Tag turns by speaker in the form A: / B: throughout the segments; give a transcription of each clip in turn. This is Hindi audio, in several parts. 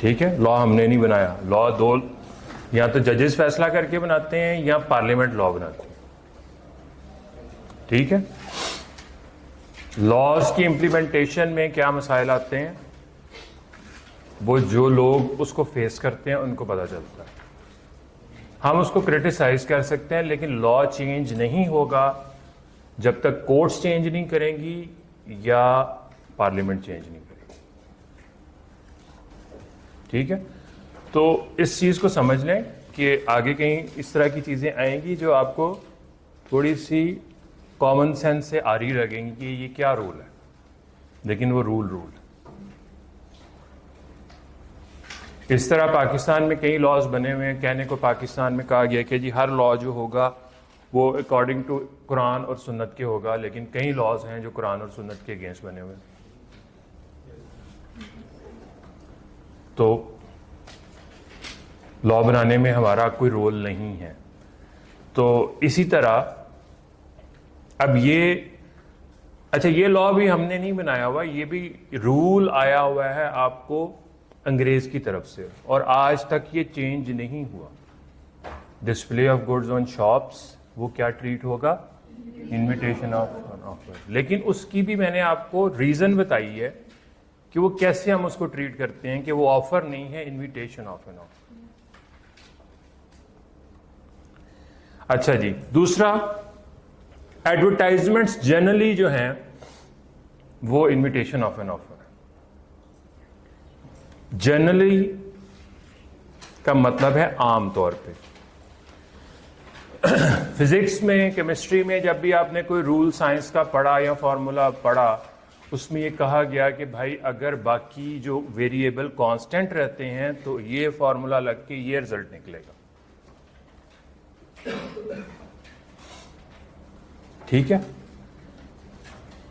A: ठीक है, लॉ हमने नहीं बनाया। लॉ दो, या तो जजेस फैसला करके बनाते हैं या पार्लियामेंट लॉ बनाती है। ठीक है, लॉज की इंप्लीमेंटेशन में क्या मसाइल आते हैं वो जो लोग उसको फेस करते हैं उनको पता चलता है। हम उसको क्रिटिसाइज कर सकते हैं, लेकिन लॉ चेंज नहीं होगा जब तक कोर्ट्स चेंज नहीं करेंगी या पार्लियामेंट चेंज नहीं करेगी। ठीक है, तो इस चीज को समझ लें कि आगे कहीं इस तरह की चीजें आएंगी जो आपको थोड़ी सी कॉमन सेंस से आ रही लगेंगी कि ये क्या रूल है, लेकिन वो रूल है। इस तरह पाकिस्तान में कई लॉज बने हुए हैं। कहने को पाकिस्तान में कहा गया कि जी हर लॉ जो होगा वो अकॉर्डिंग टू कुरान और सुन्नत के होगा, लेकिन कई लॉज हैं जो कुरान और सुन्नत के अगेंस्ट बने हुए हैं। तो लॉ बनाने में हमारा कोई रोल नहीं है। तो इसी तरह अब ये लॉ भी हमने नहीं बनाया हुआ, ये भी रूल आया हुआ है आपको अंग्रेज की तरफ से, और आज तक ये चेंज नहीं हुआ। Display of goods on shops वो क्या ट्रीट होगा, इनविटेशन ऑफ ऑफर। लेकिन उसकी भी मैंने आपको रीजन बताई है कि वो कैसे हम उसको ट्रीट करते हैं कि वो ऑफर नहीं है, इनविटेशन ऑफ एन ऑफर। अच्छा जी, दूसरा, एडवर्टाइजमेंट्स जनरली जो हैं वो इनविटेशन ऑफ एन ऑफर है। जनरली का मतलब है आम तौर पे। फिजिक्स में, केमिस्ट्री में जब भी आपने कोई रूल साइंस का पढ़ा या फॉर्मूला पढ़ा, उसमें ये कहा गया कि भाई अगर बाकी जो वेरिएबल कांस्टेंट रहते हैं तो ये फॉर्मूला लग के ये रिजल्ट निकलेगा। ठीक है,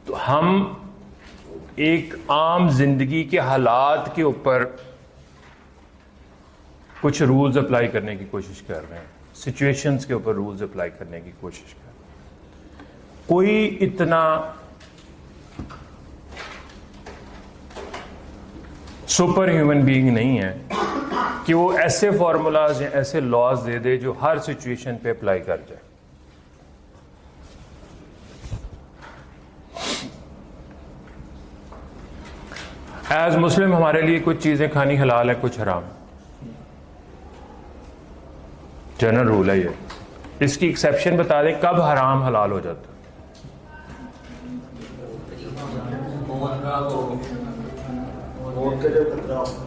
A: तो हम एक आम जिंदगी के हालात के ऊपर कुछ रूल्स अप्लाई करने की कोशिश कर रहे हैं, सिचुएशंस के ऊपर रूल्स अप्लाई करने की कोशिश कर रहे हैं। कोई इतना सुपर ह्यूमन बीइंग नहीं है कि वो ऐसे फॉर्मूलाज या ऐसे लॉज दे दे जो हर सिचुएशन पे अप्लाई कर जाए। एज मुस्लिम हमारे लिए कुछ चीजें खानी हलाल है, कुछ हराम। जनरल रूल है ये। इसकी एक्सेप्शन बता दें कब हराम हलाल हो जाता है।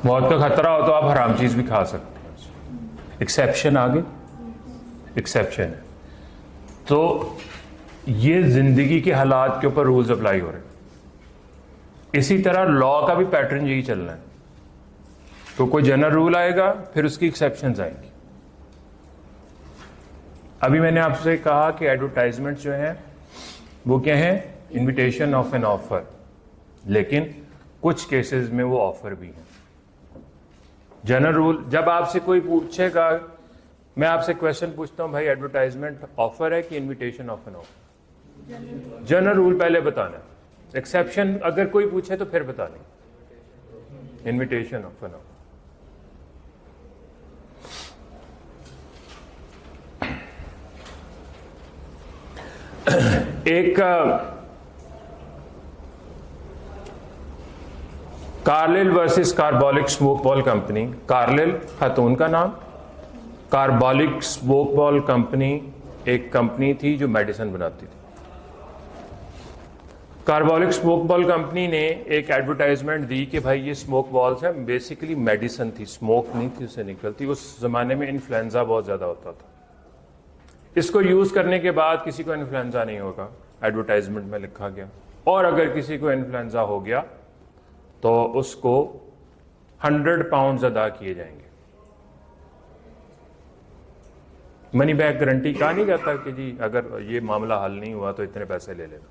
A: मौत का खतरा हो तो आप हराम चीज भी खा सकते हैं। एक्सेप्शन आगे, एक्सेप्शन है। तो ये जिंदगी के हालात के ऊपर रूल्स अप्लाई हो रहे हैं। इसी तरह लॉ का भी पैटर्न यही चलना है। तो कोई जनरल रूल आएगा, फिर उसकी एक्सेप्शंस आएंगी। अभी मैंने आपसे कहा कि एडवर्टाइजमेंट जो है वो क्या है, इनविटेशन ऑफ एन ऑफर, लेकिन कुछ केसेस में वो ऑफर भी है। जनरल रूल, जब आपसे कोई पूछेगा, मैं आपसे क्वेश्चन पूछता हूं भाई एडवर्टाइजमेंट ऑफर है कि invitation of an offer, general rule पहले बताना है। एक्सेप्शन अगर कोई पूछे तो फिर बता दें, इनविटेशन ऑफ एन ऑफर। एक Carlill versus carbolic smoke ball company, Carlill खातून का नाम, कार्बोलिक स्मोक बॉल कंपनी एक कंपनी थी जो मेडिसिन बनाती थी। कार्बोलिक स्मोक बॉल कंपनी ने एक एडवर्टाइजमेंट दी कि भाई ये स्मोक बॉल्स हैं, बेसिकली मेडिसिन थी, स्मोक नहीं थी उससे निकलती। उस जमाने में इन्फ्लुएंजा बहुत ज्यादा होता था। इसको यूज करने के बाद किसी को इन्फ्लुएंजा नहीं होगा, एडवर्टाइजमेंट में लिखा गया। और अगर किसी को इन्फ्लुएंजा हो गया तो उसको 100 पाउंड अदा किए जाएंगे। मनी बैक गारंटी कहा नहीं जाता कि जी अगर ये मामला हल नहीं हुआ तो इतने पैसे ले लेना।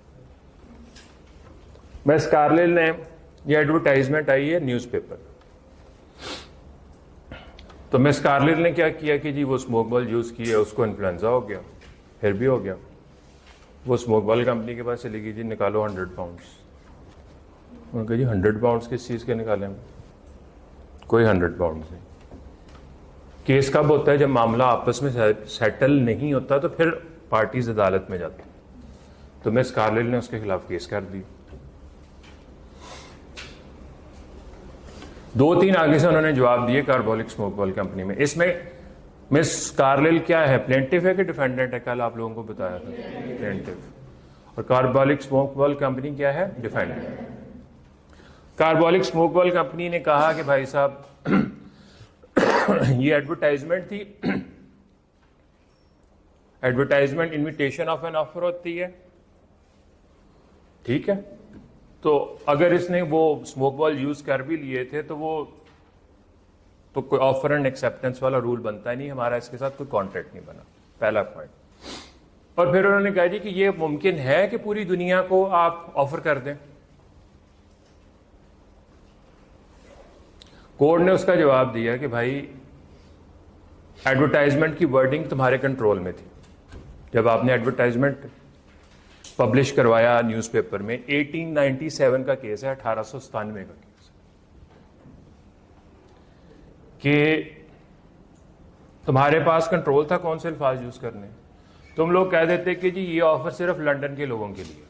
A: बस कार्लिल ने, ये एडवर्टाइजमेंट आई है न्यूज़पेपर, तो मिस कार्लिल ने क्या किया कि जी वो स्मोक बॉल यूज किया, उसको इन्फ्लुएंजा हो गया, फिर भी हो गया। वो स्मोक बॉल कंपनी के पास चली गई, जी निकालो 100 पाउंड्स। उन्होंने कहा जी 100 पाउंड्स किस चीज़ के निकाले हम? कोई 100 पाउंड्स नहीं। केस कब होता है? जब मामला आपस में सेटल नहीं होता तो फिर पार्टीज अदालत में जाती। तो मिस कार्लिल ने उसके खिलाफ केस कर दी। 2-3 आगे से उन्होंने जवाब दिए कार्बोलिक स्मोकवेल कंपनी में। इसमें मिस कार्लिल क्या है, प्लेंटिफ है कि डिफेंडेंट है? कल आप लोगों को बताया था प्लेंटिफ। और कार्बोलिक स्मोकवेल कंपनी क्या है? डिफेंडेंट। कार्बोलिक स्मोकवेल कंपनी ने कहा कि भाई साहब ये एडवर्टाइजमेंट थी, advertisement invitation of an offer होती है, ठीक है। तो अगर इसने वो स्मोकवेल यूज कर भी लिए थे तो वो तो कोई ऑफर एंड एक्सेप्टेंस वाला रूल बनता ही नहीं, हमारा इसके साथ कोई कॉन्ट्रैक्ट नहीं बना, पहला पॉइंट। और फिर उन्होंने कहा जी कि ये मुमकिन है कि पूरी दुनिया को आप ऑफर कर दें। कोर्ट ने उसका जवाब दिया कि भाई एडवर्टाइजमेंट की वर्डिंग तुम्हारे कंट्रोल में थी। जब आपने एडवर्टाइजमेंट पब्लिश करवाया न्यूज़पेपर में, 1897 का केस है, 1897 का केस कि तुम्हारे पास कंट्रोल था कौन से अल्फाज यूज करने। तुम लोग कह देते कि जी ये ऑफर सिर्फ लंदन के लोगों के लिए।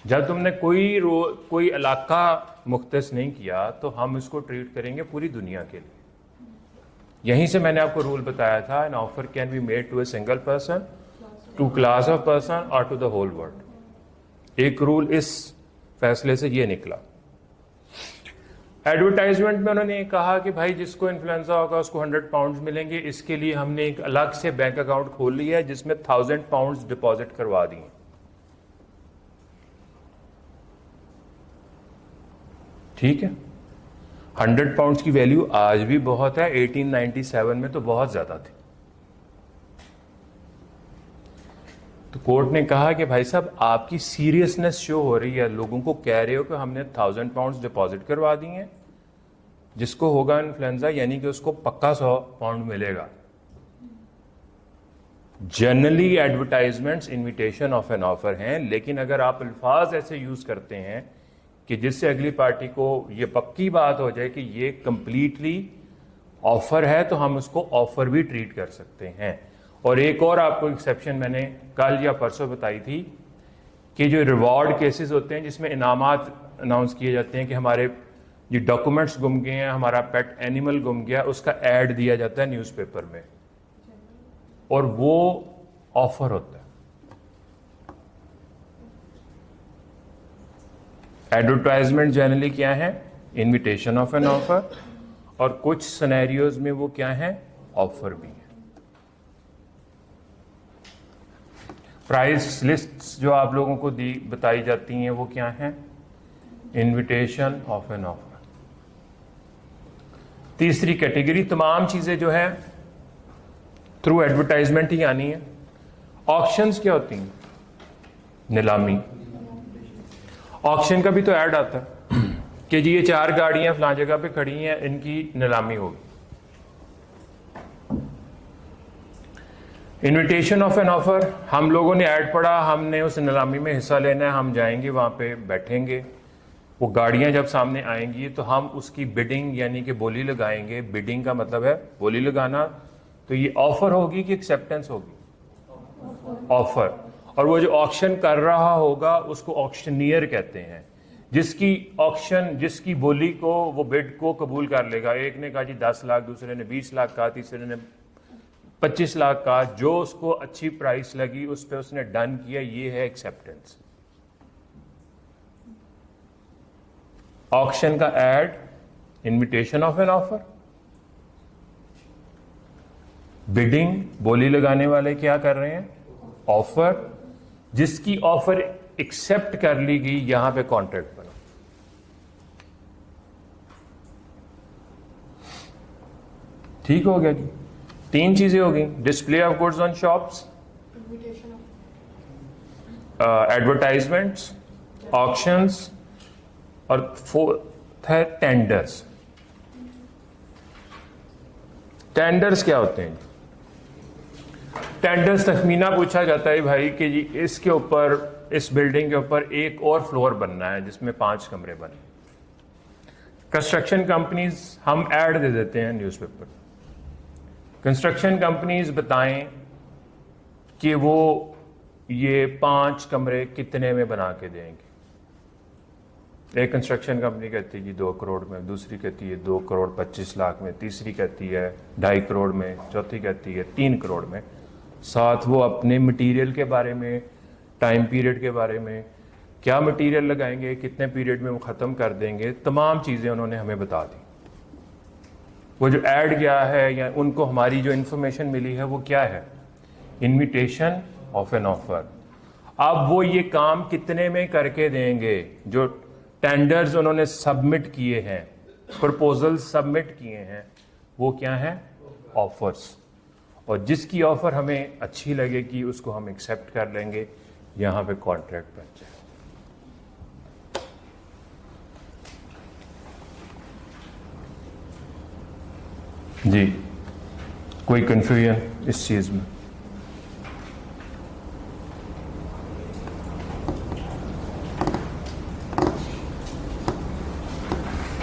A: जब तुमने कोई इलाका मुख्तस नहीं किया तो हम इसको ट्रीट करेंगे पूरी दुनिया के लिए। यहीं से मैंने आपको रूल बताया था, an offer can be made to a single person, to class of person और टू द होल वर्ल्ड। एक रूल इस फैसले से ये निकला। एडवर्टाइजमेंट में उन्होंने कहा कि भाई जिसको इन्फ्लुएंजा होगा उसको 100 पाउंड्स मिलेंगे। इसके लिए हमने एक अलग से बैंक अकाउंट खोल लिया है जिसमें 1000 पाउंड्स डिपॉजिट करवा दिए। ठीक है, 100 पाउंड्स की वैल्यू आज भी बहुत है, 1897 में तो बहुत ज्यादा थी। तो कोर्ट ने कहा कि भाई साहब आपकी सीरियसनेस शो हो रही है, लोगों को कह रहे हो कि हमने 1000 पाउंड्स डिपॉजिट करवा दिए हैं, जिसको होगा इन्फ्लुएंजा यानी कि उसको पक्का 100 पाउंड मिलेगा। Generally advertisements invitation of an offer हैं, लेकिन अगर आप अल्फाज ऐसे यूज करते हैं कि जिससे अगली पार्टी को ये पक्की बात हो जाए कि ये कंप्लीटली ऑफर है, तो हम उसको ऑफर भी ट्रीट कर सकते हैं। और एक और आपको एक्सेप्शन मैंने कल या परसों बताई थी कि जो रिवॉर्ड केसेस होते हैं जिसमें इनामात अनाउंस किए जाते हैं कि हमारे ये डॉक्यूमेंट्स गुम गए हैं, हमारा पेट एनिमल गुम गया, उसका ऐड दिया जाता है न्यूज़पेपर में और वो ऑफर होता है। एडवर्टाइजमेंट जनरली क्या है? इनविटेशन ऑफ एन ऑफर, और कुछ सिनेरियोज में वो क्या है? ऑफर भी है। प्राइस लिस्ट्स जो आप लोगों को बताई जाती हैं वो क्या है? Invitation of an offer. तीसरी कैटेगरी, तमाम चीजें जो है थ्रू एडवर्टाइजमेंट ही आनी है। ऑक्शंस क्या होती हैं? नीलामी। ऑक्शन का भी तो ऐड आता है कि जी ये 4 गाड़ियां फलां जगह पे खड़ी हैं, इनकी नीलामी होगी। इनविटेशन ऑफ एन ऑफर, हम लोगों ने ऐड पढ़ा, हमने उस नीलामी में हिस्सा लेना है, हम जाएंगे वहां पे बैठेंगे, वो गाड़ियां जब सामने आएंगी तो हम उसकी बिडिंग यानी कि बोली लगाएंगे। बिडिंग का मतलब है बोली लगाना। तो ये ऑफर होगी कि एक्सेप्टेंस होगी? ऑफर। और वो जो ऑक्शन कर रहा होगा उसको ऑक्शनियर कहते हैं। जिसकी बोली को, वो बिड को कबूल कर लेगा। एक ने कहा जी 10 लाख, दूसरे ने 20 लाख कहा, तीसरे ने 25 लाख कहा, जो उसको अच्छी प्राइस लगी उस पर उसने डन किया, ये है एक्सेप्टेंस। ऑक्शन का add, invitation of an offer. Bidding, बोली लगाने वाले क्या कर रहे हैं? ऑफर। जिसकी ऑफर एक्सेप्ट कर ली गई, यहां पे कॉन्ट्रैक्ट बना। ठीक हो गया जी। 3 चीजें हो गई, display of goods on shops, advertisements, auctions, और 4th है टेंडर्स। टेंडर्स क्या होते हैं? टेंडर्स तखमीना पूछा जाता है भाई कि जी इसके ऊपर, इस बिल्डिंग के ऊपर एक और फ्लोर बनना है जिसमें 5 कमरे बने। कंस्ट्रक्शन कंपनीज, हम ऐड दे देते हैं न्यूज़पेपर, कंस्ट्रक्शन कंपनीज बताएं कि वो ये 5 कमरे कितने में बना के देंगे। एक कंस्ट्रक्शन कंपनी कहती है जी 2 करोड़ में, दूसरी कहती है 2 करोड़ 25 लाख में, तीसरी कहती है 2.5 करोड़ में, चौथी कहती है 3 करोड़ में। साथ वो अपने मटेरियल के बारे में, टाइम पीरियड के बारे में, क्या मटेरियल लगाएंगे, कितने पीरियड में वो ख़त्म कर देंगे, तमाम चीज़ें उन्होंने हमें बता दी। वो जो ऐड गया है या उनको हमारी जो इन्फॉर्मेशन मिली है वो क्या है, इन्विटेशन ऑफ एन ऑफर। अब वो ये काम कितने में करके देंगे, जो टेंडर्स उन्होंने सबमिट किए हैं, प्रपोजल सबमिट किए हैं, वो क्या है, ऑफर्स। और जिसकी ऑफर हमें अच्छी लगेगी उसको हम एक्सेप्ट कर लेंगे, यहां पे कॉन्ट्रैक्ट बन जाए। जी, कोई कंफ्यूजन इस चीज में?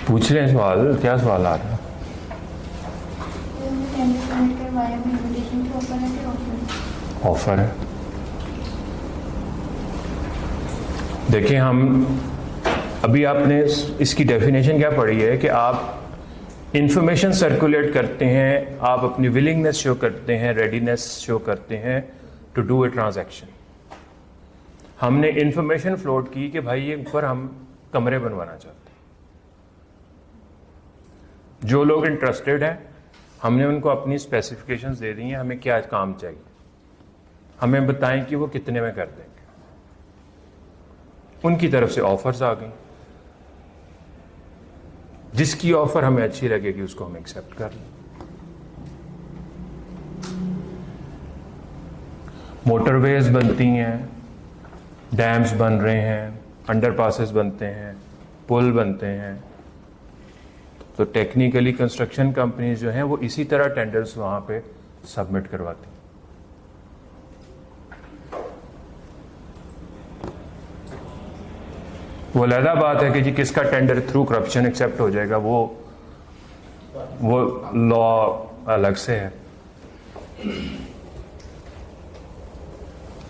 A: पूछ रहे हैं सवाल, क्या सवाल आ रहा है? ऑफर है। देखिए, हम अभी आपने इसकी डेफिनेशन क्या पढ़ी है कि आप इंफॉर्मेशन सर्कुलेट करते हैं, आप अपनी विलिंगनेस शो करते हैं, रेडीनेस शो करते हैं टू डू ए ट्रांजैक्शन। हमने इंफॉर्मेशन फ्लोट की कि भाई ये ऊपर हम कमरे बनवाना चाहते हैं। जो लोग इंटरेस्टेड हैं हमने उनको अपनी स्पेसिफिकेशंस दे दी हैं, हमें क्या काम चाहिए, हमें बताएं कि वो कितने में कर देंगे। उनकी तरफ से ऑफर्स आ गई, जिसकी ऑफर हमें अच्छी लगेगी उसको हम एक्सेप्ट कर लें। मोटरवेज बनती हैं, डैम्स बन रहे हैं, अंडरपासेस बनते हैं, पुल बनते हैं, तो टेक्निकली कंस्ट्रक्शन कंपनीज जो हैं वो इसी तरह टेंडर्स वहां पे सबमिट करवाती हैं। वो अलग बात है कि जी किसका टेंडर थ्रू करप्शन एक्सेप्ट हो जाएगा, वो लॉ अलग से है।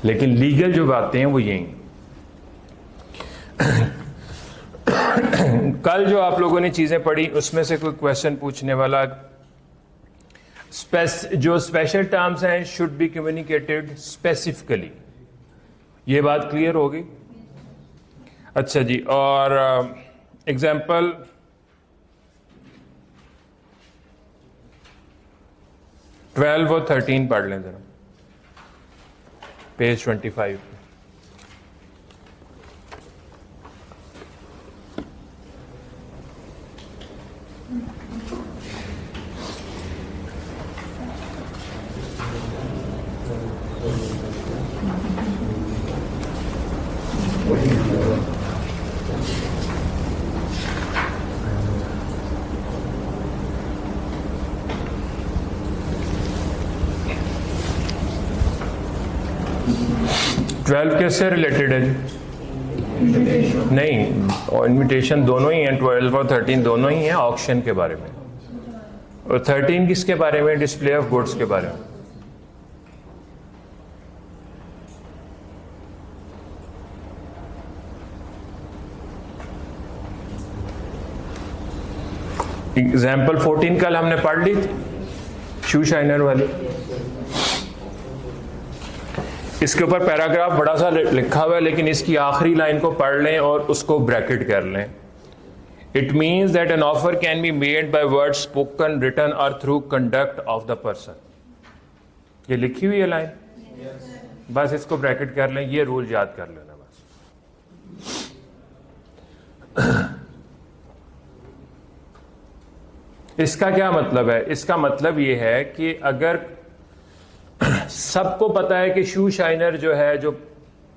A: लेकिन लीगल जो बातें हैं वो यही। कल जो आप लोगों ने चीजें पढ़ी उसमें से कोई क्वेश्चन पूछने वाला, जो स्पेशल टर्म्स हैं शुड बी कम्युनिकेटेड स्पेसिफिकली, ये बात क्लियर होगी? अच्छा जी, और एग्जाम्पल ट्वेल्व और 13 पढ़ लें जरा, पेज 25। 12 किससे रिलेटेड है? नहीं, और इन्विटेशन दोनों ही हैं, 12 और 13 दोनों ही हैं ऑक्शन के बारे में। और 13 किसके बारे में? डिस्प्ले ऑफ गुड्स के बारे में। एग्जाम्पल 14 कल हमने पढ़ ली थी, शू शाइनर वाली। इसके ऊपर पैराग्राफ बड़ा सा लिखा हुआ है, लेकिन इसकी आखिरी लाइन को पढ़ लें और उसको ब्रैकेट कर लें। It means that an offer can be made by word spoken, written और through conduct of the person. ये लिखी हुई है लाइन, बस इसको ब्रैकेट कर लें, ये रूल याद कर लेना बस। इसका क्या मतलब है? इसका मतलब ये है कि अगर सबको पता है कि शू शाइनर जो है, जो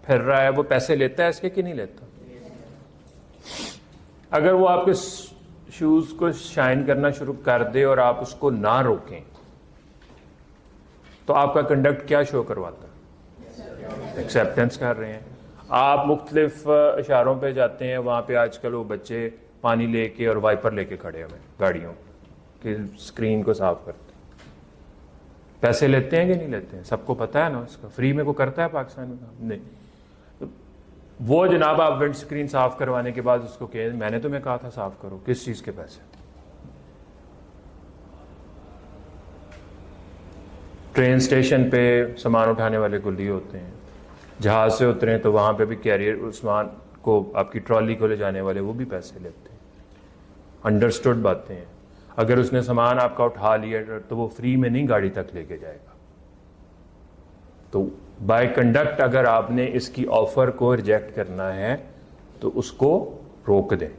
A: फिर रहा है, वो पैसे लेता है इसके कि नहीं लेता, अगर वो आपके शूज को शाइन करना शुरू कर दे और आप उसको ना रोकें तो आपका कंडक्ट क्या शो करवाता है? एक्सेप्टेंस कर रहे हैं। आप मुख्तलिफ इशारों पे जाते हैं, वहाँ पे आजकल वो बच्चे पानी लेके और वाइपर लेके खड़े हुए गाड़ियों की स्क्रीन को साफ करते हैं। पैसे लेते हैं कि नहीं लेते हैं? सबको पता है ना उसका। फ्री में को करता है पाकिस्तान में? नहीं। तो वो जनाब आप विंड स्क्रीन साफ करवाने के बाद उसको कहें मैंने तुम्हें कहा था साफ करो, किस चीज़ के पैसे? ट्रेन स्टेशन पे सामान उठाने वाले कुल्ली होते हैं, जहाज से उतरें तो वहाँ पे भी कैरियर उस्मान को आपकी ट्रॉली को ले जाने वाले वो भी पैसे लेते हैं। अंडरस्टूड बातें हैं। अगर उसने सामान आपका उठा लिया तो वो फ्री में नहीं गाड़ी तक लेके जाएगा। तो बाय कंडक्ट अगर आपने इसकी ऑफर को रिजेक्ट करना है तो उसको रोक दें,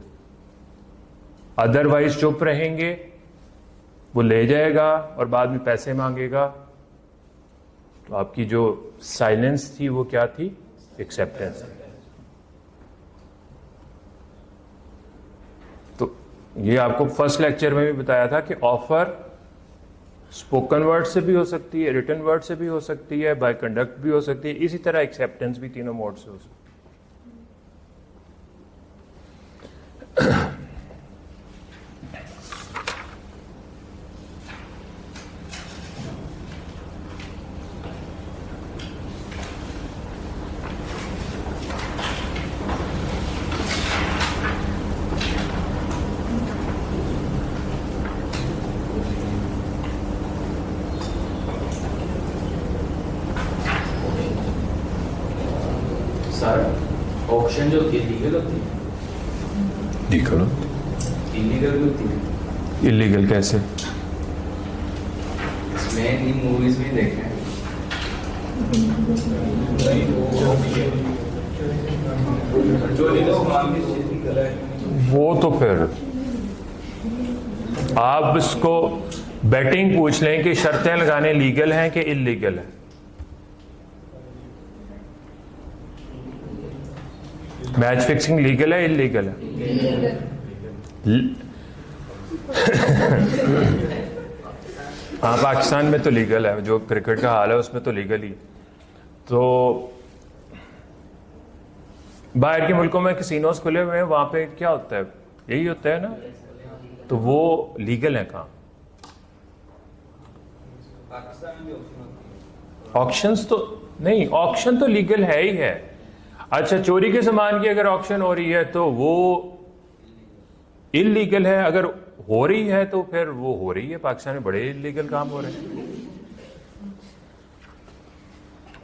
A: अदरवाइज चुप रहेंगे, वो ले जाएगा और बाद में पैसे मांगेगा। तो आपकी जो साइलेंस थी वो क्या थी? एक्सेप्टेंस थी। तो ये आपको फर्स्ट लेक्चर में भी बताया था कि ऑफर स्पोकन वर्ड से भी हो सकती है, रिटन वर्ड से भी हो सकती है, बाय कंडक्ट भी हो सकती है, इसी तरह एक्सेप्टेंस भी तीनों मोड से हो सकती है।
B: ऑप्शन जो होती है लीगल होती है?
A: लीगल
B: इलीगल भी होती है?
A: इलीगल कैसे?
B: इसमें इन मूवीज में देखा है।
A: वो तो फिर आप इसको बेटिंग पूछ लें कि शर्तें लगाने लीगल हैं कि इलीगल है। मैच फिक्सिंग लीगल है इलीगल है? हाँ, पाकिस्तान में तो लीगल है। जो क्रिकेट का हाल है उसमें तो लीगल ही है। तो बाहर के मुल्कों में कैसीनोस खुले हुए हैं, वहां पे क्या होता है? यही होता है ना। तो वो लीगल है कहाँ? ऑक्शंस तो नहीं, ऑक्शन तो लीगल है ही है। अच्छा, चोरी के सामान की अगर ऑक्शन हो रही है तो वो इलीगल है। अगर हो रही है तो फिर वो हो रही है। पाकिस्तान में बड़े इलीगल काम हो रहे हैं।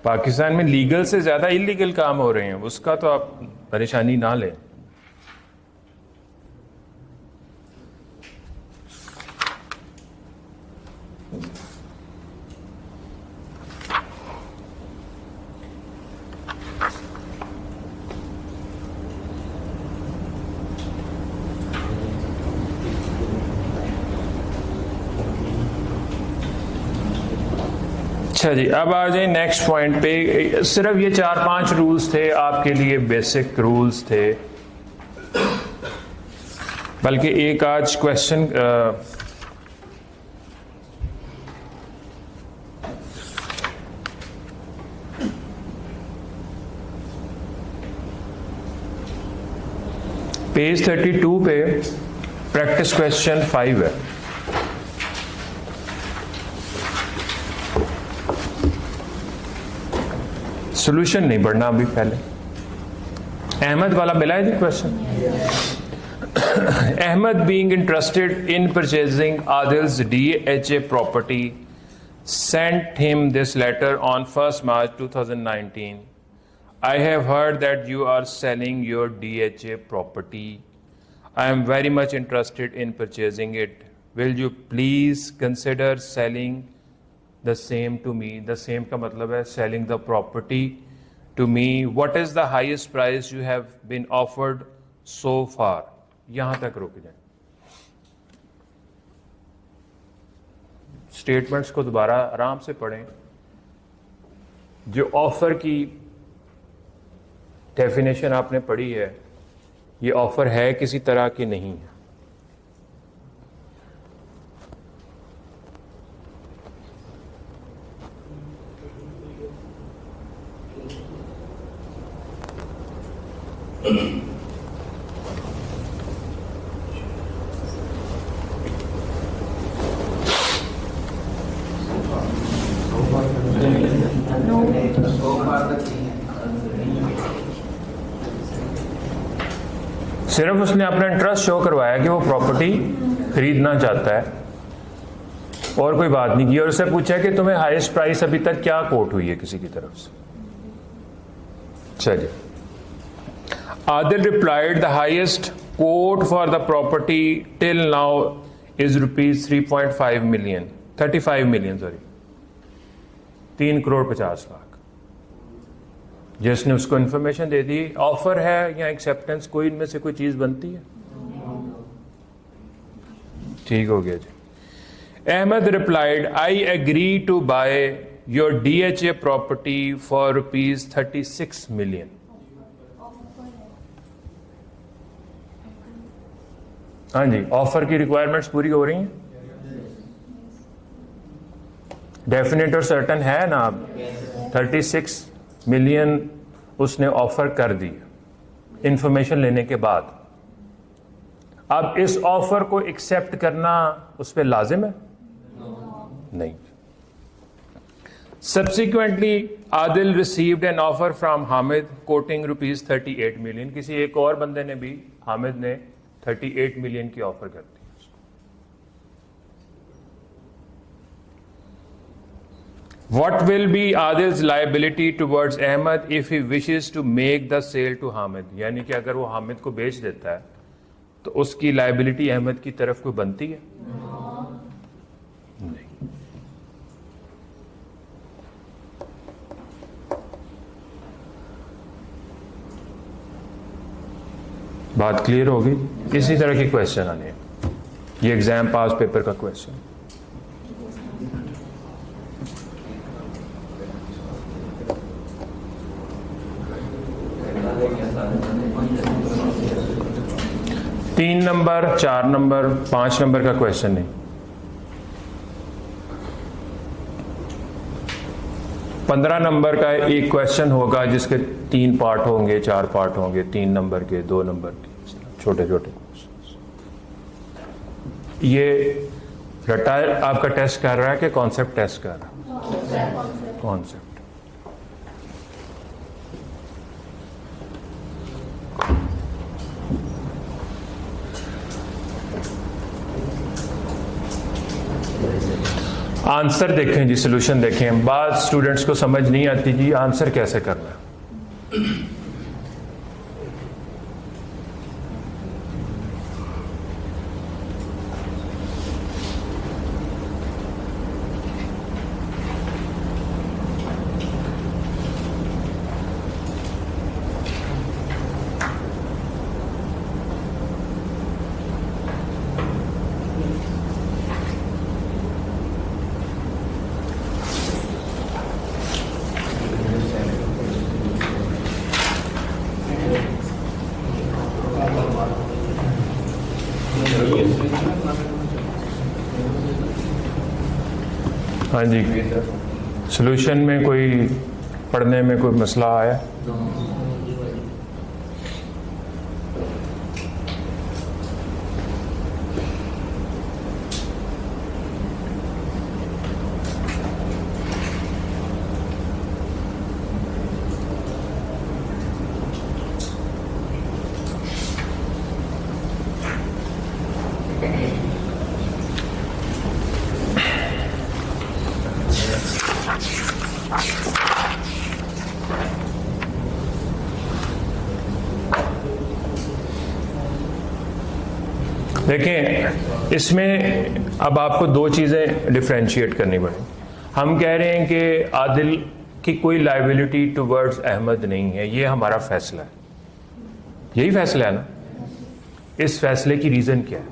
A: पाकिस्तान में लीगल से ज्यादा इलीगल काम हो रहे हैं, उसका तो आप परेशानी ना लें। अच्छा जी, अब आ जाए नेक्स्ट पॉइंट पे। सिर्फ ये 4-5 रूल्स थे आपके लिए, बेसिक रूल्स थे। बल्कि एक आज क्वेश्चन पेज 32 पे प्रैक्टिस क्वेश्चन 5 है। सोल्यूशन नहीं पढ़ना अभी, पहले अहमद वाला मिला है जी question. Ahmed being interested in purchasing Adil's DHA property sent him this letter on 1st March 2019. I have heard that you are selling your DHA property. I am very much interested in purchasing it. Will you please consider selling the same to me? The same का मतलब है selling the property to me. What is the highest price you have been offered so far? यहां तक रुक जाए। स्टेटमेंट्स को दोबारा आराम से पढ़ें। जो ऑफर की डेफिनेशन आपने पढ़ी है, ये ऑफर है किसी तरह की नहीं है। सिर्फ उसने अपना इंटरेस्ट शो करवाया कि वो प्रॉपर्टी खरीदना चाहता है और कोई बात नहीं की, और उससे पूछा कि तुम्हें हाईएस्ट प्राइस अभी तक क्या कोट हुई है किसी की तरफ से। चलिए, Adil replied the highest quote for the property till now is rupees 3.5 million 35 million sorry 3,50,00,000। जिसने उसको इंफॉर्मेशन दे दी, ऑफर है या एक्सेप्टेंस, कोई इनमें से कोई चीज बनती है? ठीक हो गया जी। Ahmed replied I agree to buy your DHA property for rupees 36 million. हाँ जी, ऑफर की रिक्वायरमेंट्स पूरी हो रही हैं? डेफिनेट और सर्टन है ना? अब 36 मिलियन उसने ऑफर कर दी इंफॉर्मेशन लेने के बाद। अब इस ऑफर को एक्सेप्ट करना उस पर लाजिम है? नहीं। Subsequently Adil received an offer from Hamid coating rupees 38 million. किसी एक और बंदे ने भी, हामिद ने 38 मिलियन की ऑफर कर दी। What will be Adil's liability towards Ahmed if he wishes to make the sale to Hamid? यानी कि अगर वो हामिद को बेच देता है तो उसकी लाइबिलिटी अहमद की तरफ कोई बनती है? नहीं। बात क्लियर होगी? इसी तरह की क्वेश्चन आने हैं, ये एग्जाम पास पेपर का क्वेश्चन। तीन नंबर, 4 नंबर, 5 नंबर का क्वेश्चन नहीं। 15 नंबर का एक क्वेश्चन होगा जिसके 3 पार्ट होंगे, 4 पार्ट होंगे, 3 नंबर के, 2 नंबर के, छोटे छोटे क्वेश्चन। ये रटा आपका टेस्ट कर रहा है कि कॉन्सेप्ट टेस्ट कर रहा है? कॉन्सेप्ट। आंसर देखें जी, सोल्यूशन देखें। बाद स्टूडेंट्स को समझ नहीं आती जी आंसर कैसे करना है। हाँ जी, सॉल्यूशन में कोई पढ़ने में कोई मसला आया? देखें, इसमें अब आपको 2 चीज़ें डिफ्रेंशिएट करनी पड़ेंगी। हम कह रहे हैं कि आदिल की कोई लाइबिलिटी टुवर्ड्स अहमद नहीं है, ये हमारा फैसला है, यही फैसला है ना? इस फैसले की रीज़न क्या है?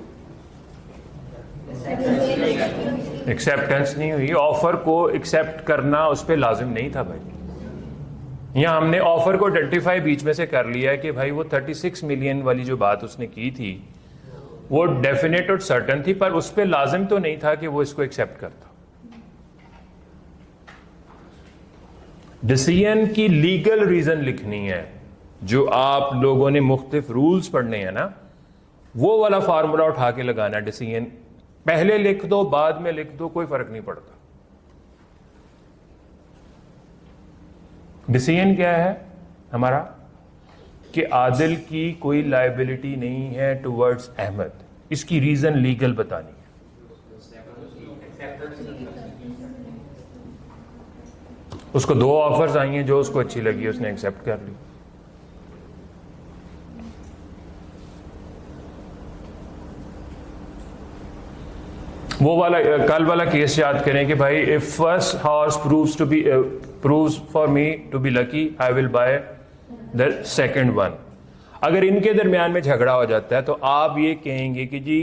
A: एक्सेप्टेंस नहीं हुई, ऑफर को एक्सेप्ट करना उस पर लाजिम नहीं था भाई। यहाँ हमने ऑफर को आइडेंटिफाई बीच में से कर लिया है कि भाई वो 36 मिलियन वाली जो बात उसने की थी वो डेफिनेट और सर्टन थी, पर उस पर लाजिम तो नहीं था कि वो इसको एक्सेप्ट करता। डिसीजन की लीगल रीजन लिखनी है, जो आप लोगों ने मुख्तलिफ रूल्स पढ़ने हैं ना, वो वाला फार्मूला उठा के लगाना। डिसीजन पहले लिख दो, बाद में लिख दो, कोई फर्क नहीं पड़ता। डिसीजन क्या है हमारा कि आदिल की कोई लायबिलिटी नहीं है टुवर्ड्स अहमद। इसकी रीजन लीगल बतानी है। उसको 2 ऑफर्स आई हैं, जो उसको अच्छी लगी उसने एक्सेप्ट कर ली। वो वाला कल वाला केस याद करें कि भाई if first horse proves for me to be lucky, I will buy the second one. अगर इनके दरमियान में झगड़ा हो जाता है तो आप ये कहेंगे कि जी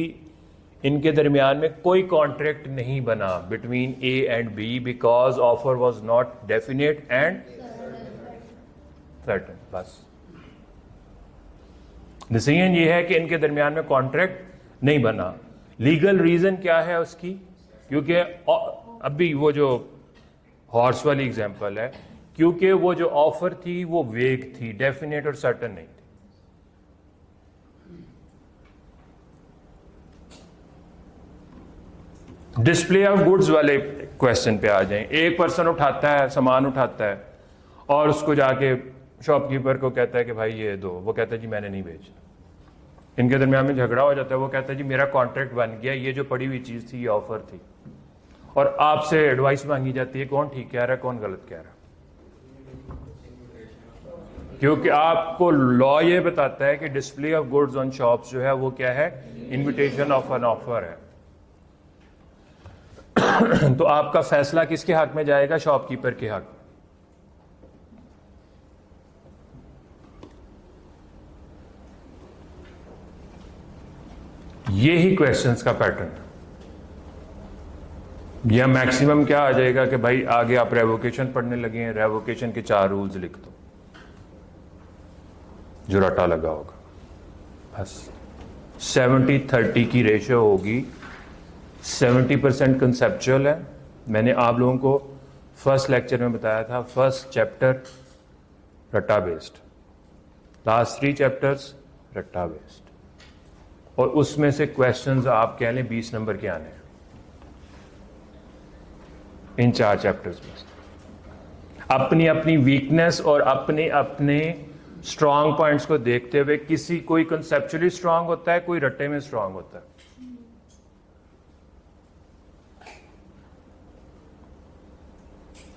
A: इनके दरमियान में कोई कॉन्ट्रैक्ट नहीं बना between A and B because offer was not definite and certain. बस डिसीजन ये है कि इनके दरमियान में कॉन्ट्रैक्ट नहीं बना। लीगल रीजन क्या है उसकी? क्योंकि अभी वो जो हॉर्स वाली एग्जांपल है, क्योंकि वो जो ऑफर थी वो वेग थी, डेफिनेट और सर्टेन नहीं थी। डिस्प्ले ऑफ गुड्स वाले क्वेश्चन पे आ जाएं। एक पर्सन उठाता है, सामान उठाता है और उसको जाके शॉपकीपर को कहता है कि भाई ये दो। वो कहता है जी मैंने नहीं बेचना। इनके दरमियान में झगड़ा हो जाता है। वो कहता है जी मेरा कॉन्ट्रैक्ट बन गया, ये जो पड़ी हुई चीज थी ये ऑफर थी। और आपसे एडवाइस मांगी जाती है कौन ठीक कह रहा है कौन गलत कह रहा है। क्योंकि आपको लॉ ये बताता है कि display of goods on shops जो है वो क्या है? इन्विटेशन ऑफ एन ऑफर है। तो आपका फैसला किसके हक में जाएगा? शॉपकीपर के हक। ये ही क्वेश्चंस का पैटर्न। या मैक्सिमम क्या आ जाएगा कि भाई आगे आप रेवोकेशन पढ़ने लगे हैं, रेवोकेशन के 4 रूल्स लिख दो जो रटा लगा होगा। बस 70-30 की रेशियो होगी। 70% कंसेप्चुअल है। मैंने आप लोगों को फर्स्ट लेक्चर में बताया था, फर्स्ट चैप्टर रट्टा बेस्ड, लास्ट 3 चैप्टर्स रट्टा बेस्ड, और उसमें से क्वेश्चंस आप कह लें 20 नंबर के आने हैं इन 4 चैप्टर्स में। अपनी अपनी वीकनेस और अपने अपने स्ट्रांग पॉइंट्स को देखते हुए, किसी कोई कंसेप्चुअली स्ट्रांग होता है, कोई रट्टे में स्ट्रांग होता है।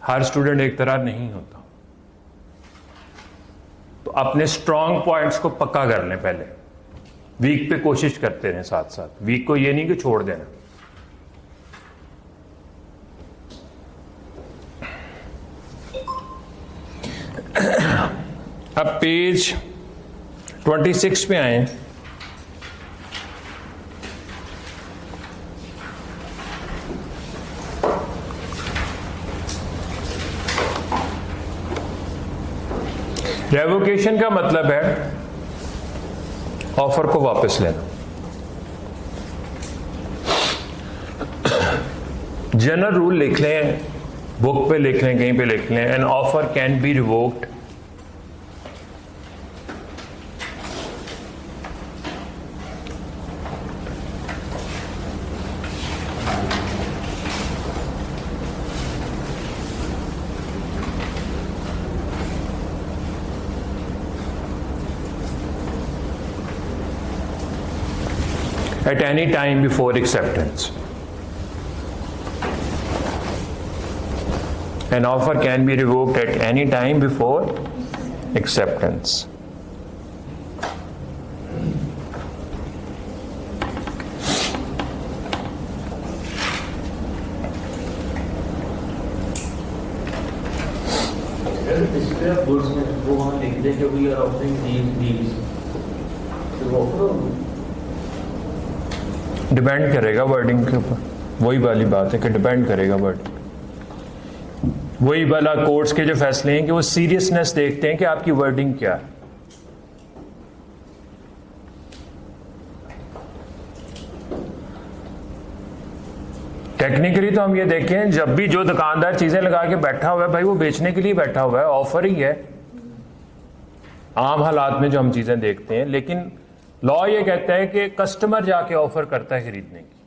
A: हर स्टूडेंट एक तरह नहीं होता। तो अपने स्ट्रांग पॉइंट्स को पक्का कर लें पहले, वीक पे कोशिश करते रहें साथ साथ। वीक को ये नहीं कि छोड़ देना। अब पेज 26 पे आए। रेवोकेशन का मतलब है ऑफर को वापस लेना। जनरल रूल लिख लें, बुक पे लिख लें, कहीं पे लिख लें। N offer can be revoked at any time before acceptance. An offer can be revoked at any time before acceptance.
B: Display of goods में वो वहाँ लिख दे कि वी आर ऑफरिंग दीज, तो ऑफर होगी।
A: डिपेंड करेगा वर्डिंग के ऊपर। वही वाली बात है कि डिपेंड करेगा वर्डिंग। वही वाला कोर्ट्स के जो फैसले हैं कि वो सीरियसनेस देखते हैं कि आपकी वर्डिंग क्या है। टेक्निकली तो हम ये देखें, जब भी जो दुकानदार चीजें लगा के बैठा हुआ है भाई वो बेचने के लिए बैठा हुआ है, ऑफर ही है। आम हालात में जो हम चीजें देखते हैं, लेकिन लॉ ये कहता है कि कस्टमर जाके ऑफर करता है खरीदने की।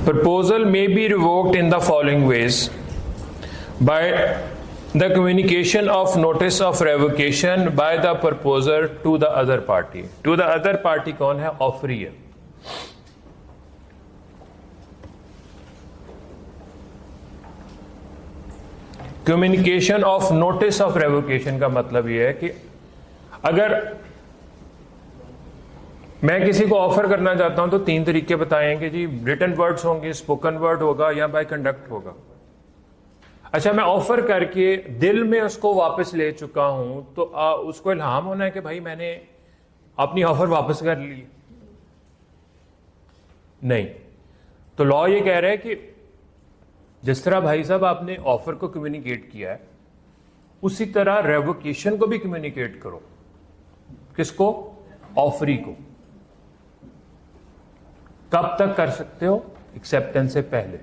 A: Proposal may be revoked in the following ways: by the communication of notice of revocation by the proposer to the other party. To the other party कौन है? ऑफरी है। Communication of notice of revocation का मतलब यह है कि अगर मैं किसी को ऑफर करना चाहता हूं तो 3 तरीके बताएंगे जी, रिटन वर्ड्स होंगे, स्पोकन वर्ड होगा या बाय कंडक्ट होगा। अच्छा, मैं ऑफर करके दिल में उसको वापस ले चुका हूं तो उसको इल्हाम होना है कि भाई मैंने अपनी ऑफर वापस कर ली। नहीं, तो लॉ ये कह रहा है कि जिस तरह भाई साहब आपने ऑफर को कम्युनिकेट किया है, उसी तरह रेवोकेशन को भी कम्युनिकेट करो। किसको? ऑफरी को। कब तक कर सकते हो? एक्सेप्टेंस से पहले।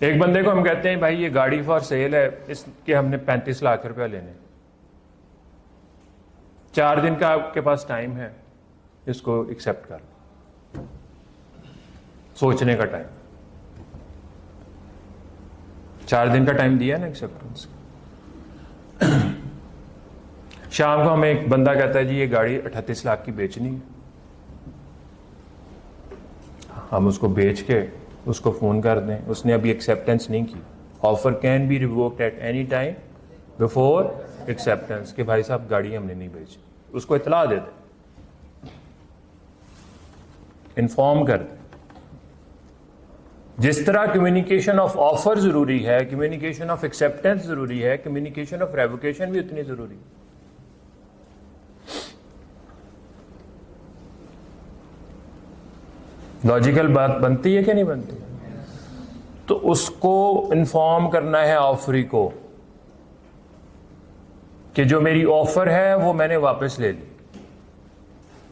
A: एक बंदे को हम कहते हैं भाई ये गाड़ी फॉर सेल है, इसके हमने 35 लाख रुपया लेने, 4 दिन का आपके पास टाइम है, इसको एक्सेप्ट कर, सोचने का टाइम। 4 दिन का टाइम दिया ना एक्सेप्टेंस। शाम को हमें एक बंदा कहता है जी ये गाड़ी 38 लाख की बेचनी है। हम उसको बेच के उसको फोन कर दें, उसने अभी एक्सेप्टेंस नहीं की। Offer can be revoked at any time before acceptance कि भाई साहब गाड़ी हमने नहीं बेची। उसको इतला दे दें, इन्फॉर्म कर दें। जिस तरह कम्युनिकेशन ऑफ ऑफर जरूरी है, कम्युनिकेशन ऑफ एक्सेप्टेंस जरूरी है, कम्युनिकेशन ऑफ रेवोकेशन भी उतनी जरूरी है। लॉजिकल बात बनती है कि नहीं बनती? तो उसको इन्फॉर्म करना है ऑफरी को कि जो मेरी ऑफर है वो मैंने वापस ले ली।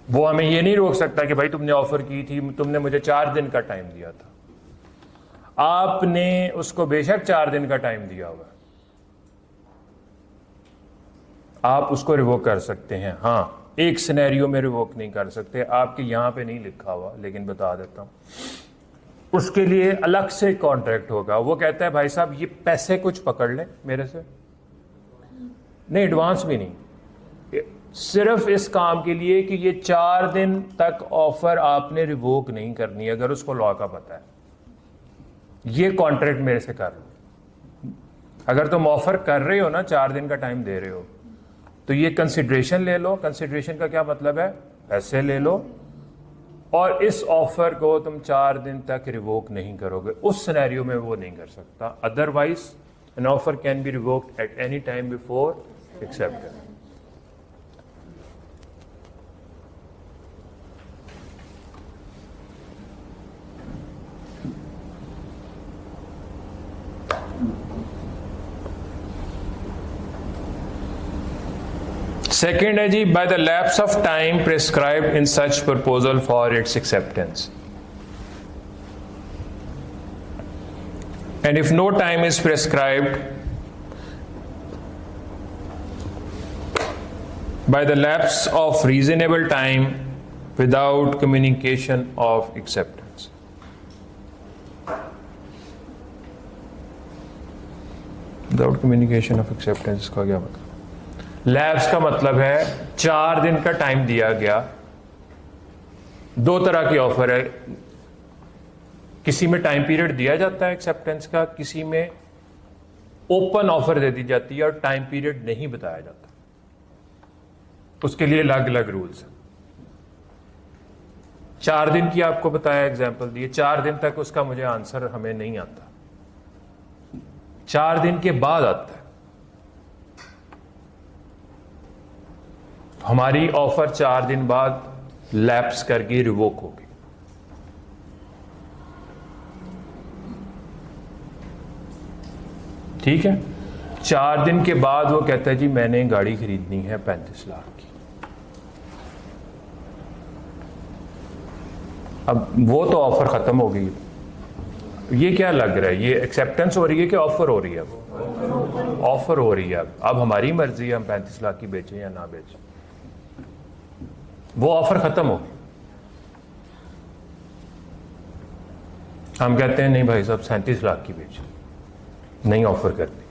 A: वो हमें ये नहीं रोक सकता कि भाई तुमने ऑफर की थी, तुमने मुझे 4 दिन का टाइम दिया था। आपने उसको बेशक 4 दिन का टाइम दिया हुआ, आप उसको रिवोक कर सकते हैं। हाँ, एक सिनेरियो में रिवोक नहीं कर सकते, आपके यहां पे नहीं लिखा हुआ, लेकिन बता देता हूं। उसके लिए अलग से कॉन्ट्रैक्ट होगा। वो कहता है भाई साहब ये पैसे कुछ पकड़ ले मेरे से, नहीं एडवांस भी नहीं, सिर्फ इस काम के लिए कि ये 4 दिन तक ऑफर आपने रिवोक नहीं करनी। अगर उसको लॉ का पता है, ये कॉन्ट्रैक्ट मेरे से कर लो। अगर तुम ऑफर कर रहे हो ना, 4 दिन का टाइम दे रहे हो, तो ये कंसिडरेशन ले लो। कंसिडरेशन का क्या मतलब है? पैसे ले लो, और इस ऑफर को तुम 4 दिन तक रिवोक नहीं करोगे। उस सिनेरियो में वो नहीं कर सकता। Otherwise an offer can be revoked at any time before acceptance. Second है जी, by the lapse of time prescribed in such proposal for its acceptance, and if no time is prescribed by the lapse of reasonable time without communication of acceptance. Without communication of acceptance का क्या मतलब? लैब्स का मतलब है 4 दिन का टाइम दिया गया। 2 तरह की ऑफर है, किसी में टाइम पीरियड दिया जाता है एक्सेप्टेंस का, किसी में ओपन ऑफर दे दी जाती है और टाइम पीरियड नहीं बताया जाता। उसके लिए अलग अलग रूल्स हैं। 4 दिन की आपको बताया, एग्जांपल दिए, 4 दिन तक उसका मुझे आंसर हमें नहीं आता, 4 दिन के बाद आता है। हमारी ऑफर 4 दिन बाद लैप्स करके रिवोक होगी। ठीक है। 4 दिन के बाद वो कहता है जी मैंने गाड़ी खरीदनी है 35 लाख की। अब वो तो ऑफर खत्म हो गई। ये क्या लग रहा है, ये एक्सेप्टेंस हो रही है कि ऑफर हो रही है? ऑफर हो रही है। अब हमारी मर्जी है हम 35 लाख की बेचें या ना बेचें। वो ऑफर खत्म हो गई। हम कहते हैं नहीं भाई साहब 37 लाख की बेचें, नहीं ऑफर करती,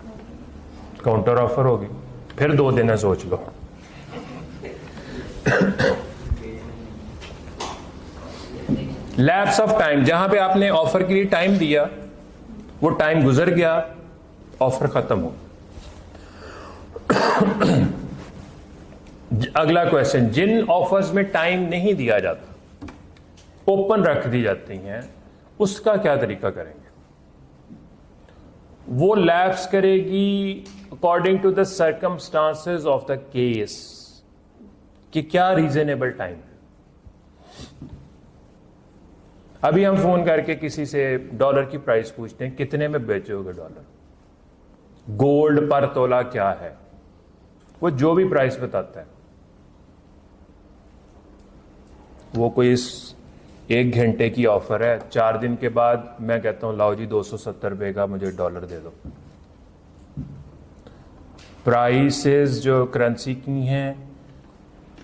A: काउंटर ऑफर होगी, फिर 2 दिन है सोच लो। लैप्स ऑफ टाइम, जहां पे आपने ऑफर के लिए टाइम दिया, वो टाइम गुजर गया, ऑफर खत्म हो। अगला क्वेश्चन, जिन ऑफर्स में टाइम नहीं दिया जाता, ओपन रख दी जाती हैं, उसका क्या तरीका करेंगे? वो लैप्स करेगी according to the circumstances of the case, कि क्या रीजनेबल टाइम है। अभी हम फोन करके किसी से डॉलर की प्राइस पूछते हैं, कितने में बेचोगे डॉलर, गोल्ड पर तोला क्या है, वो जो भी प्राइस बताता है, वो कोई 1 घंटे की ऑफर है, 4 दिन के बाद मैं कहता हूं लाओ जी 270 रुपए का मुझे डॉलर दे दो। प्राइसेस जो करेंसी की हैं,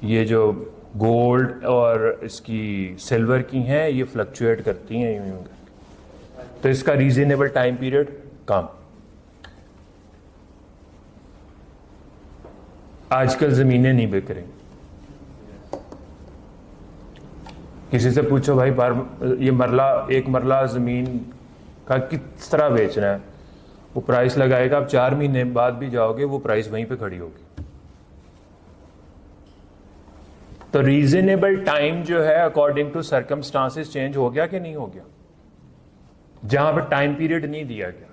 A: ये जो गोल्ड और इसकी सिल्वर की हैं, ये फ्लक्चुएट करती हैं यूं करके, तो इसका रीजनेबल टाइम पीरियड कम। आजकल जमीनें नहीं बिक रही। किसी से पूछो भाई ये मरला, एक मरला जमीन का किस तरह बेचना है, वो प्राइस लगाएगा, आप 4 महीने बाद भी जाओगे वो प्राइस वहीं पे खड़ी होगी। तो रीजनेबल टाइम जो है अकॉर्डिंग टू सर्कमस्टांसेस चेंज हो गया कि नहीं हो गया? जहां पर टाइम पीरियड नहीं दिया गया।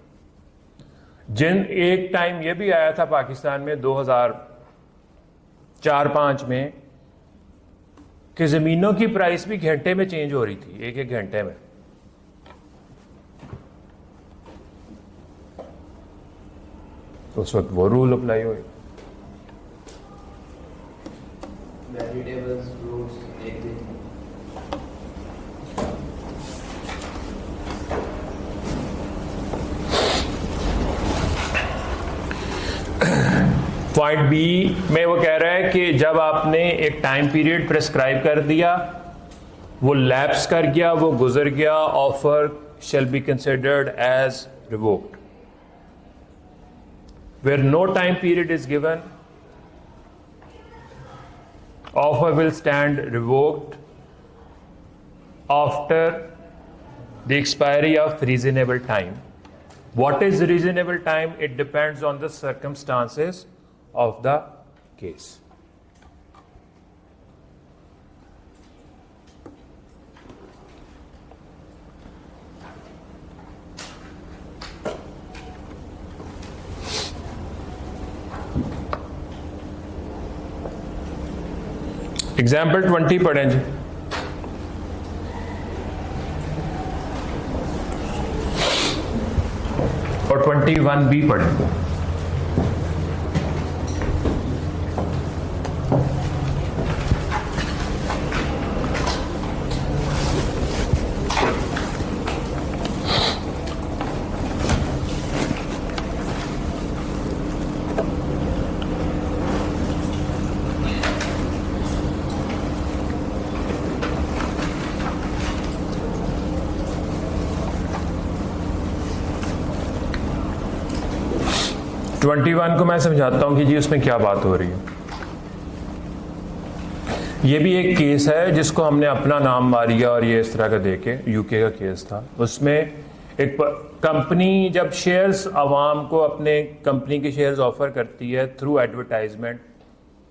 A: एक टाइम ये भी आया था पाकिस्तान में 2004-5 में कि जमीनों की प्राइस भी घंटे में चेंज हो रही थी, एक घंटे में। तो उस वक्त वो रूल अप्लाई हुए।
B: वेजिटेबल्स, फ्रूट्स, एक दिन।
A: पॉइंट बी में वो कह रहा है कि जब आपने एक टाइम पीरियड प्रेस्क्राइब कर दिया, वो लैप्स कर गया, वो गुजर गया, offer shall be considered as revoked. Where no time period is given, offer will stand revoked after the expiry of reasonable time. What is reasonable time? It depends on the circumstances of the case. Example 20 पढ़ें जी। और 21 भी पढ़ें। ट्वेंटी 21 को मैं समझाता हूं कि जी उसमें क्या बात हो रही है। ये भी एक केस है जिसको हमने अपना नाम मारिया और ये इस तरह का देके, यूके का केस था। उसमें एक कंपनी जब शेयर्स आवाम को अपने कंपनी के शेयर्स ऑफर करती है थ्रू एडवर्टाइजमेंट,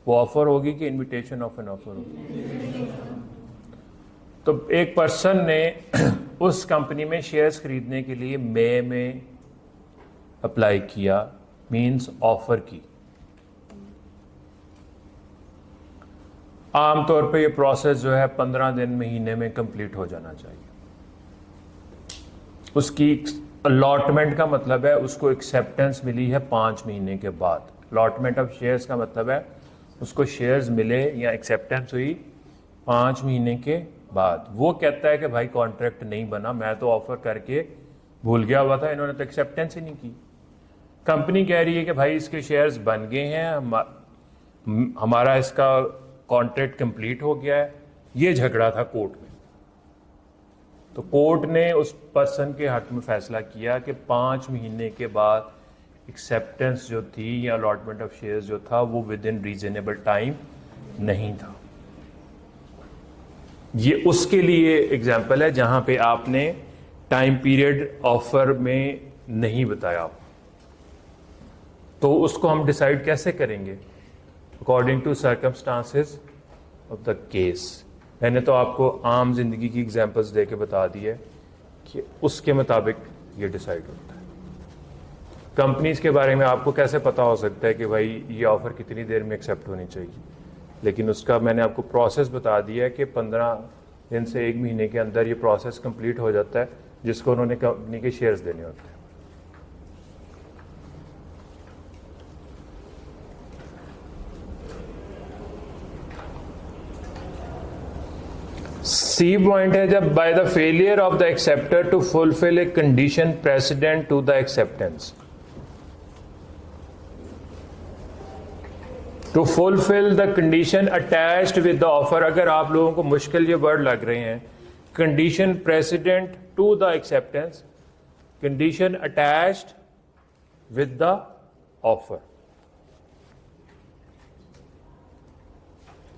A: वो ऑफर होगी कि इनविटेशन ऑफ एन ऑफर होगी। तो एक पर्सन ने उस कंपनी में शेयर्स खरीदने के लिए मई में अप्लाई किया, मीन्स ऑफर की। आमतौर पे ये प्रोसेस जो है 15 दिन महीने में कंप्लीट हो जाना चाहिए। उसकी अलॉटमेंट का मतलब है उसको एक्सेप्टेंस मिली है 5 महीने के बाद। अलॉटमेंट ऑफ शेयर्स का मतलब है उसको शेयर्स मिले या एक्सेप्टेंस हुई 5 महीने के बाद। वो कहता है कि भाई कॉन्ट्रैक्ट नहीं बना, मैं तो ऑफर करके भूल गया हुआ था, इन्होंने तो एक्सेप्टेंस ही नहीं की। कंपनी कह रही है कि भाई इसके शेयर्स बन गए हैं, हमारा इसका कॉन्ट्रैक्ट कंप्लीट हो गया है। ये झगड़ा था कोर्ट में, तो कोर्ट ने उस पर्सन के हक में फैसला किया कि 5 महीने के बाद एक्सेप्टेंस जो थी या अलॉटमेंट ऑफ शेयर्स जो था वो विद इन रीजनेबल टाइम नहीं था। ये उसके लिए एग्जाम्पल है जहां पे आपने टाइम पीरियड ऑफर में नहीं बताया, तो उसको हम डिसाइड कैसे करेंगे? According to circumstances of the case. मैंने तो आपको आम जिंदगी की एग्जांपल्स दे के बता दी है कि उसके मुताबिक ये डिसाइड होता है। कंपनीज के बारे में आपको कैसे पता हो सकता है कि भाई ये ऑफर कितनी देर में एक्सेप्ट होनी चाहिए, लेकिन उसका मैंने आपको प्रोसेस बता दिया है कि 15 दिन से 1 महीने के अंदर ये प्रोसेस कंप्लीट हो जाता है, जिसको उन्होंने कंपनी के शेयर्स देने होते हैं। सी पॉइंट है जब by the failure of the acceptor to fulfil a condition precedent to the acceptance. To fulfil the condition attached with the offer. अगर आप लोगों को मुश्किल ये वर्ड लग रहे हैं, condition precedent to the acceptance, condition attached with the offer.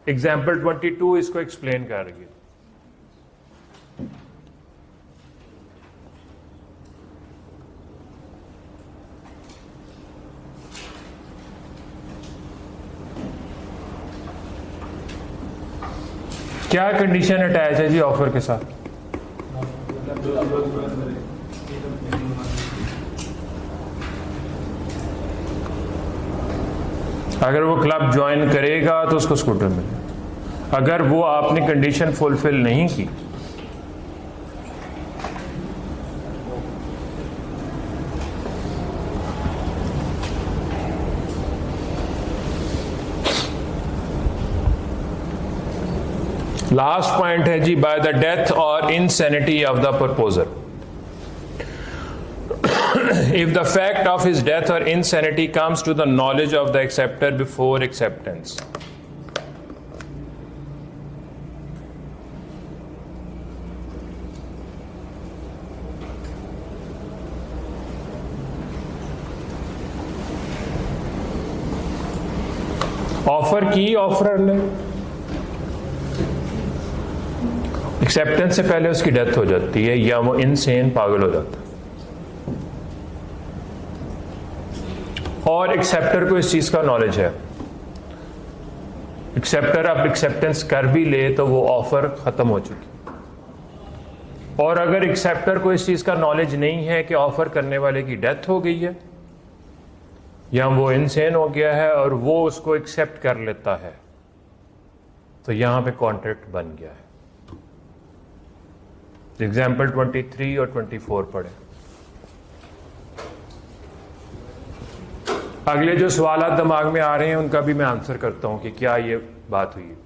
A: Example 22 इसको एक्सप्लेन कर रही है। क्या कंडीशन अटैच है जी ऑफर के साथ? अगर वो क्लब ज्वाइन करेगा तो उसको स्कूटर मिलेगा। अगर वो आपने कंडीशन फुलफिल नहीं की, लास्ट पॉइंट है जी बाय द डेथ और insanity of the proposer. If the fact of his death or insanity comes to the knowledge of the acceptor before acceptance. Offer की ऑफरर ने, एक्सेप्टेंस से पहले उसकी डेथ हो जाती है या वो इनसेन पागल हो जाता है, और एक्सेप्टर को इस चीज का नॉलेज है। एक्सेप्टर अब एक्सेप्टेंस कर भी ले तो वो ऑफर खत्म हो चुकी। और अगर एक्सेप्टर को इस चीज का नॉलेज नहीं है कि ऑफर करने वाले की डेथ हो गई है या वो इनसेन हो गया है और वो उसको एक्सेप्ट कर लेता है, तो यहां पे कॉन्ट्रैक्ट बन गया है। एग्जाम्पल 23 और 24 पढ़े। अगले जो सवाल दिमाग में आ रहे हैं उनका भी मैं आंसर करता हूं कि क्या ये बात हुई है।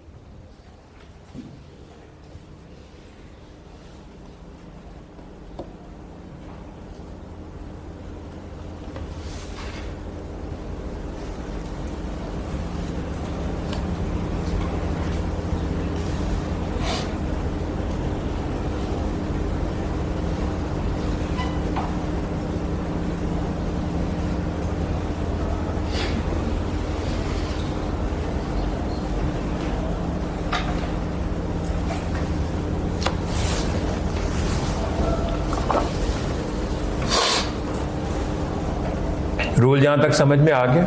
A: रूल जहां तक समझ में आ गया।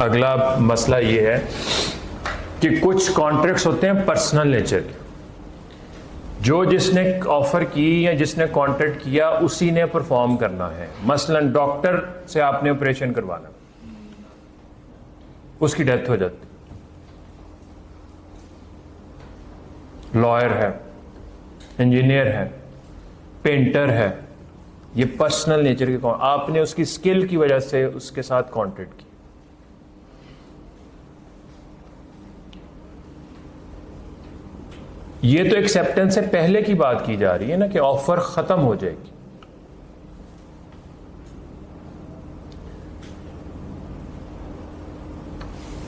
A: अगला मसला ये है कि कुछ कॉन्ट्रैक्ट्स होते हैं पर्सनल नेचर के, जो जिसने ऑफर की या जिसने कॉन्ट्रैक्ट किया उसी ने परफॉर्म करना है। मसलन डॉक्टर से आपने ऑपरेशन करवाना, उसकी डेथ हो जाती, लॉयर है, इंजीनियर है, पेंटर है, ये पर्सनल नेचर के, आपने उसकी स्किल की वजह से उसके साथ कॉन्ट्रैक्ट किया। ये तो एक्सेप्टेंस से पहले की बात की जा रही है ना कि ऑफर खत्म हो जाएगी।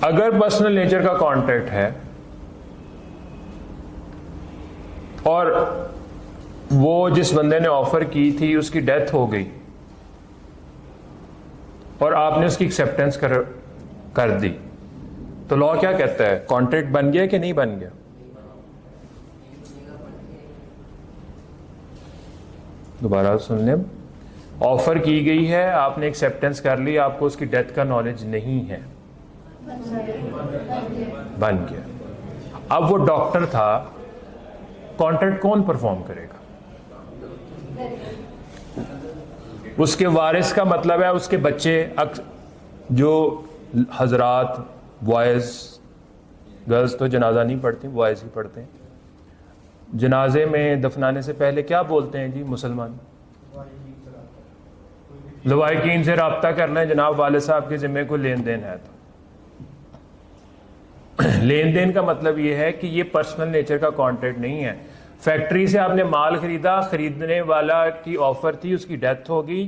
A: अगर पर्सनल नेचर का कॉन्ट्रैक्ट है और वो जिस बंदे ने ऑफर की थी उसकी डेथ हो गई और आपने उसकी एक्सेप्टेंस कर दी, तो लॉ क्या कहता है? कॉन्ट्रैक्ट बन गया कि नहीं बन गया? दोबारा सुन लें, ऑफर की गई है, आपने एक्सेप्टेंस कर ली, आपको उसकी डेथ का नॉलेज नहीं है, बन गया। अब वो डॉक्टर था, कॉन्ट्रैक्ट कौन परफॉर्म करेगा? उसके वारिस का मतलब है उसके बच्चे, जो हजरात, बॉयज, गर्ल्स तो जनाजा नहीं पढ़ती, बॉयज ही पढ़ते हैं। जनाजे में दफनाने से पहले क्या बोलते हैं जी मुसलमान? लवाहिकीन से रब्ता करना है जनाब, वाले साहब के जिम्मे को लेन देन है। तो लेन देन का मतलब यह है कि ये पर्सनल नेचर का कॉन्ट्रैक्ट नहीं है। फैक्ट्री से आपने माल खरीदा, खरीदने वाला की ऑफर थी, उसकी डेथ हो गई,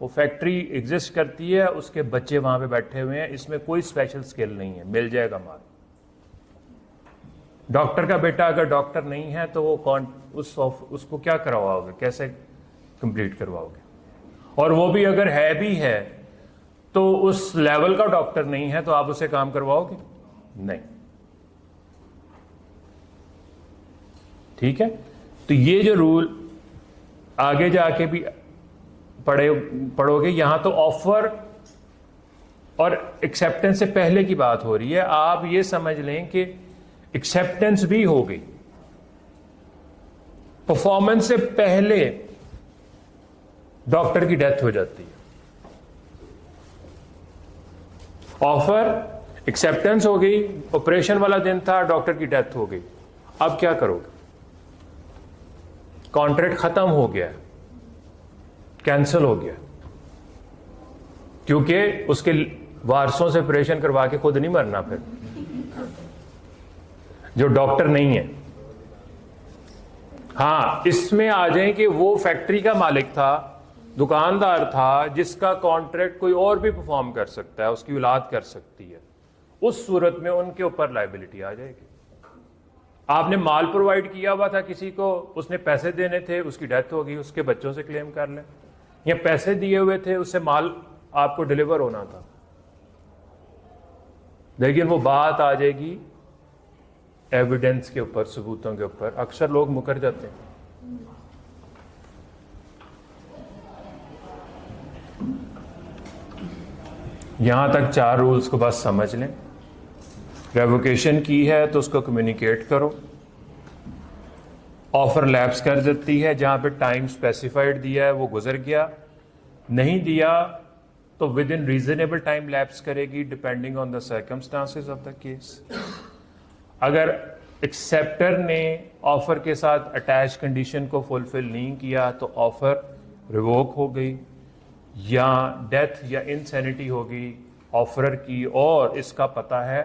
A: वो फैक्ट्री एग्जिस्ट करती है, उसके बच्चे वहां पे बैठे हुए हैं, इसमें कोई स्पेशल स्किल नहीं है, मिल जाएगा माल। डॉक्टर का बेटा अगर डॉक्टर नहीं है तो वो उसको क्या करवाओगे, कैसे कंप्लीट करवाओगे? और वो भी अगर है भी है तो उस लेवल का डॉक्टर नहीं है, तो आप उसे काम करवाओगे? नहीं। ठीक है, तो ये जो रूल आगे जाके भी पढ़ोगे, यहां तो ऑफर और एक्सेप्टेंस से पहले की बात हो रही है। आप ये समझ लें कि एक्सेप्टेंस भी हो गई, परफॉर्मेंस से पहले डॉक्टर की डेथ हो जाती है। ऑफर, एक्सेप्टेंस हो गई, ऑपरेशन वाला दिन था, डॉक्टर की डेथ हो गई, अब क्या करोगे? कॉन्ट्रैक्ट खत्म हो गया, कैंसिल हो गया, क्योंकि उसके वारसों से ऑपरेशन करवा के खुद नहीं मरना फिर, जो डॉक्टर नहीं है। हां, इसमें आ जाए कि वो फैक्ट्री का मालिक था, दुकानदार था, जिसका कॉन्ट्रैक्ट कोई और भी परफॉर्म कर सकता है, उसकी औलाद कर सकती है, उस सूरत में उनके ऊपर लायबिलिटी आ जाएगी। आपने माल प्रोवाइड किया हुआ था किसी को, उसने पैसे देने थे, उसकी डेथ हो गई, उसके बच्चों से क्लेम कर लें, या पैसे दिए हुए थे, उससे माल आपको डिलीवर होना था, लेकिन वो बात आ जाएगी एविडेंस के ऊपर, सबूतों के ऊपर। अक्सर लोग मुकर जाते हैं। यहां तक 4 रूल्स को बस समझ लें। रेवोकेशन की है तो उसको कम्युनिकेट करो। ऑफर लैप्स कर देती है, जहां पे टाइम स्पेसिफाइड दिया है वो गुजर गया, नहीं दिया तो within reasonable time lapse करेगी, depending on the circumstances of the case. अगर एक्सेप्टर ने ऑफर के साथ अटैच कंडीशन को फुलफिल नहीं किया तो ऑफर रिवोक हो गई, या डेथ या इंसैनिटी होगी ऑफरर की, और इसका पता है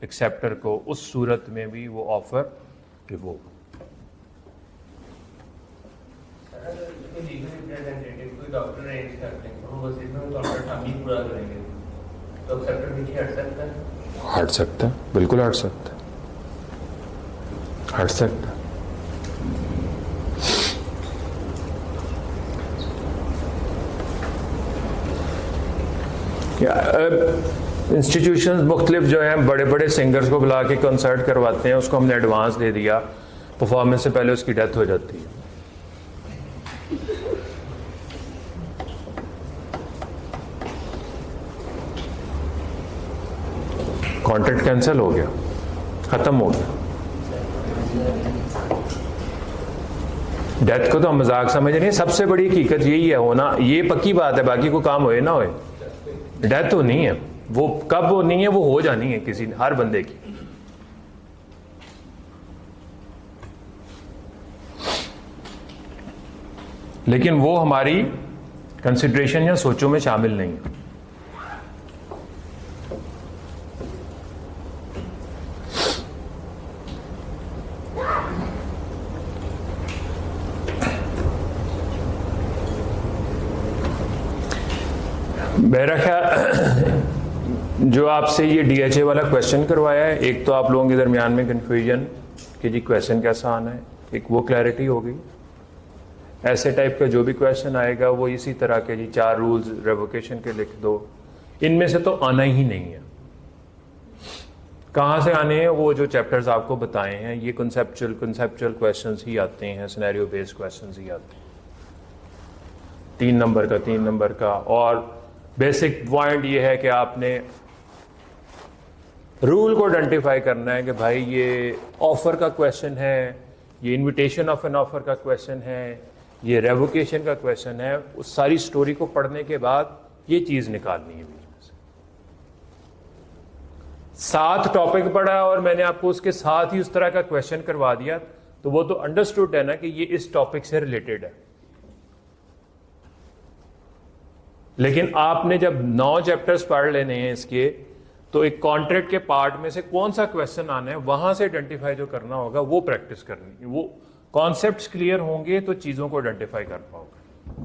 A: एक्सेप्टर को, उस सूरत में भी वो ऑफर रिवोक।
B: कोई डॉक्टर अरेंज करते हैं, हम बस इसमें डॉक्टर काम ही पूरा करेंगे, तो एक्सेप्टर पीछे हट सकता है?
A: हट सकता है, बिल्कुल हट सकता है, हट सकता है। इंस्टीट्यूशंस मुख्तलिफ जो हैं, बड़े बड़े सिंगर्स को बुला के कंसर्ट करवाते हैं, उसको हमने एडवांस दे दिया, परफॉर्मेंस से पहले उसकी डेथ हो जाती है, कॉन्ट्रैक्ट कैंसिल हो गया, खत्म हो गया। डेथ को तो हम मजाक समझ रहे हैं, सबसे बड़ी हकीकत यही है, होना ये पक्की बात है, बाकी को काम होए ना होए, डेथ होनी है, वो कब होनी है, वो हो जानी है किसी हर बंदे की। लेकिन वो हमारी कंसिडरेशन या सोचों में शामिल नहीं है। मेरा ख्याल जो आपसे ये डीएचए वाला क्वेश्चन करवाया है, एक तो आप लोगों के दरमियान में कन्फ्यूजन कि जी क्वेश्चन कैसा आना है, एक वो क्लैरिटी हो गई। ऐसे टाइप का जो भी क्वेश्चन आएगा वो इसी तरह के जी 4 रूल्स रेवोकेशन के लिख दो, इनमें से तो आना ही नहीं है। कहाँ से आने हैं? वो जो चैप्टर्स आपको बताए हैं, ये कंसेप्चुअल क्वेश्चंस ही आते हैं, सिनेरियो बेस्ड क्वेश्चंस ही आते हैं, 3 नंबर का 3 नंबर का। और बेसिक पॉइंट ये है कि आपने रूल को आइडेंटिफाई करना है कि भाई ये ऑफर का क्वेश्चन है, ये इनविटेशन ऑफ एन ऑफर का क्वेश्चन है, ये रेवोकेशन का क्वेश्चन है। उस सारी स्टोरी को पढ़ने के बाद ये चीज निकालनी है बीच में से। 7 टॉपिक पढ़ा और मैंने आपको उसके साथ ही उस तरह का क्वेश्चन करवा दिया, तो वो तो अंडरस्टूड है ना कि ये इस टॉपिक से रिलेटेड है। लेकिन आपने जब 9 चैप्टर्स पढ़ लेने हैं इसके, तो एक कॉन्ट्रैक्ट के पार्ट में से कौन सा क्वेश्चन आना है वहां से आइडेंटिफाई जो करना होगा वो प्रैक्टिस करनी है। वो कॉन्सेप्ट्स क्लियर होंगे तो चीजों को आइडेंटिफाई कर पाओगे।